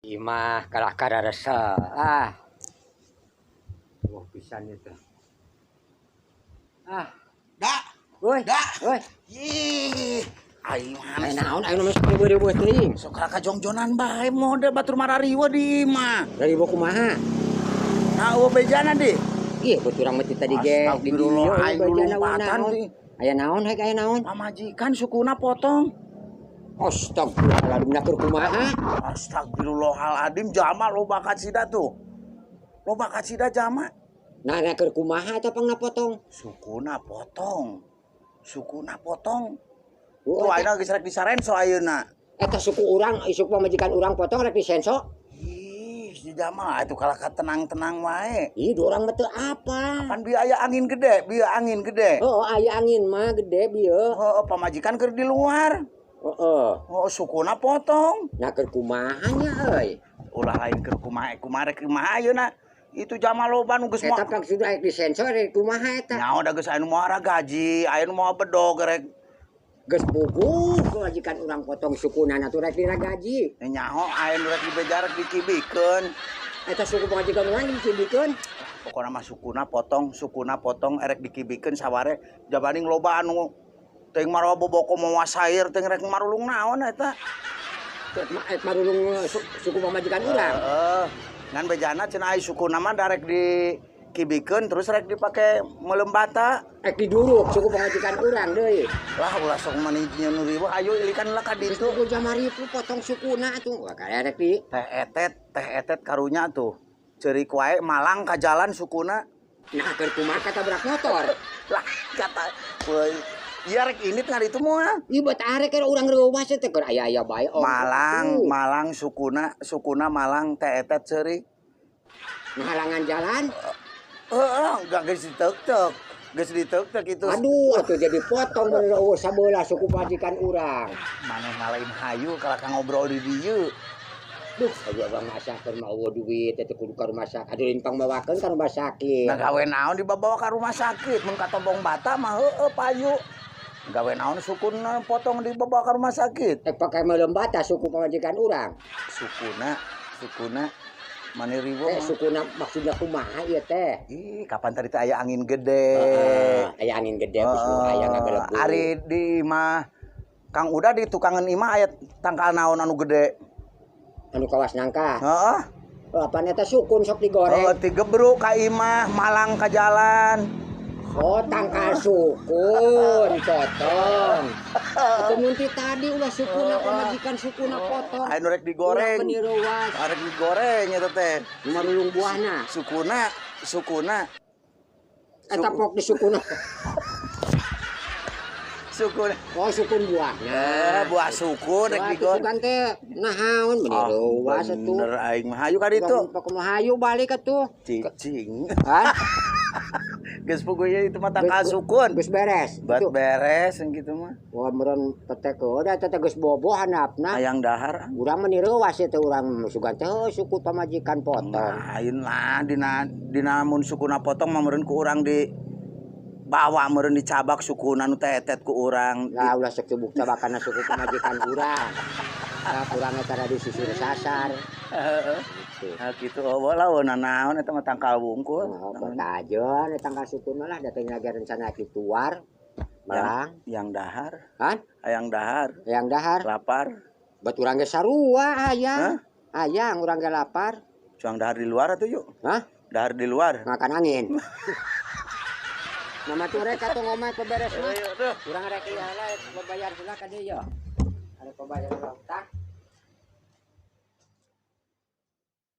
Imah kalah kararesa. Wah pisan itu. Dak, Woi, dak. woi. Ih, aing mah Naon aing mah sok beureuh teuing. sok kajongjonan bae mode batur marariwa di imah. Dari bawa kumaha? Nah, bejana di. Ieu baturang mah tadi ge di dieu aing lompatan di. Aya naon hek aya naon? Pamajikan sukuna potong. Astagfirullahaladzim keur kumaha? Astagfirullahaladzim, jama loba kasida tuh. Loba kasida jama. Nah keur kumaha eta pangna potong? Sukuna potong. Sukuna potong. Oh, Tuh ayeuna geus rek disarenso ayeuna. Eta suku urang, isuk pamajikan urang potong rek disenso. Ih, si jama atuh kalah tenang-tenang wae. Ih, urang mah teu apa. Kan biaya angin gede, biaya angin gede. Oh, aya angin mah gede bieu. Oh, pamajikan keur di luar. Heeh. Oh, sukuna potong. Nah keur kumaha nya euy? Ulah lain keur kumaha rek kumaha ayeuna. Itu jama loba nu geus Eta moal. pak sudah disensor rek kumaha eta? Nyaho da geus anu moal gaji, aya nu moal bedog rek. Geus puguh majikan urang potong sukunana tuh rek dira gaji. Nyaho aya nu rek dibejar rek dikibikeun. Eta suku majikan urang dikibikeun. Pokona mah sukuna potong erek dikibikeun saware jabaning loba anu teuing maroba boboko mawasair teuing rek marulung naon eta. Marulung suku pamajikan urang. Heeh. Ngan bejana cenah ai sukuna mah darek dikibikeun terus rek dipake melembata. Rek diduruk suku pamajikan urang deui. Lah ulah sok mani nyeun riweuh ayo ilikan lah ka ditu. Itu jamaripu potong sukuna atuh. Wah kaya rek di. Teh etet karunya tuh. Ceurik wae malang ka jalan sukuna. Nah keur kumaha katabrak motor. Lah kata iya rek ini tengah itu mah. Ieu bet arek keur urang reuwas teh keur aya-aya bae. Malang sukuna Malang teh etet ceurik. Halangan jalan. Enggak geus diteuk-teuk itu. Aduh, atuh jadi potong bener sabeula suku majikan urang. Maneh ngalahin hayu kalau ngobrol di dieu. Duh, aya bang masakeun mah eueuh duit teh kudu ka rumah sakit. Aduh limpang bawakeun ka rumah sakit. Nah gawe naon dibawa ka rumah sakit mun ka Tobong Bata mah heueuh payu. Gawe naon sukun potong dibawa ka rumah sakit. Pakai melembata suku pamajikan urang. Sukuna mani ribu mah. Sukuna maksudna kumaha ieu teh? Ih, kapan tadi teh aya angin gede. Aya angin gede geus aya ngabelebu. Ari di imah Kang Uda di tukangan imah aya tangkal naon anu gede. Anu kawas nangka. Heeh. Apaan eta sukun sok digoreng? Digebruk ka imah, malang ka jalan. Oh, tangkal sukun potong. Itu munti tadi ulah sukuna pamajikan sukuna potong. Anu rek digoreng. Arek digoreng eta teh. Marulung buahna. Sukuna. Eta pok di sukuna. Sukun. Oh, sukun buahna. Buah sukun rek digoreng. Kan teh nahaun bener reuwas atuh. Bener aing mah hayu ka ditu. Pokona hayu balik atuh. Cicing. Hah? Geus puguh itu mah tangkal sukun. Geus beres. Bat beres gitu mah. Wah, meureun teteh da teteh geus boboh handapna. Hayang dahar. Urang mah reuwas teh urang sugan teh suku pamajikan potong. Lain lah dina mun sukuna potong mah meureun ku urang di bawa meureun dicabak sukuna nu tetet ku urang. Lah ulah sok cubuk cabakanna suku pamajikan urang. Nah, urang eta di sisir sasar. Heeh. Nah kitu eueuh lah weuna naon eta mah tangkal wungkul. Nah, betajon eta tangkal sukuna lah dateng lagi rencana kituar. Malang yang dahar. Kan? Hayang dahar. Hayang dahar. Lapar. Bet urang ge sarua hayang. Hayang urang ge lapar. Cuang dahar di luar atuh yuk. Hah? Dahar di luar. Makan angin. Nama tuh reka tuh ngomong peberes mah. Urang rek ieu lah bayar heula ka dieu. Ada pembayar tak.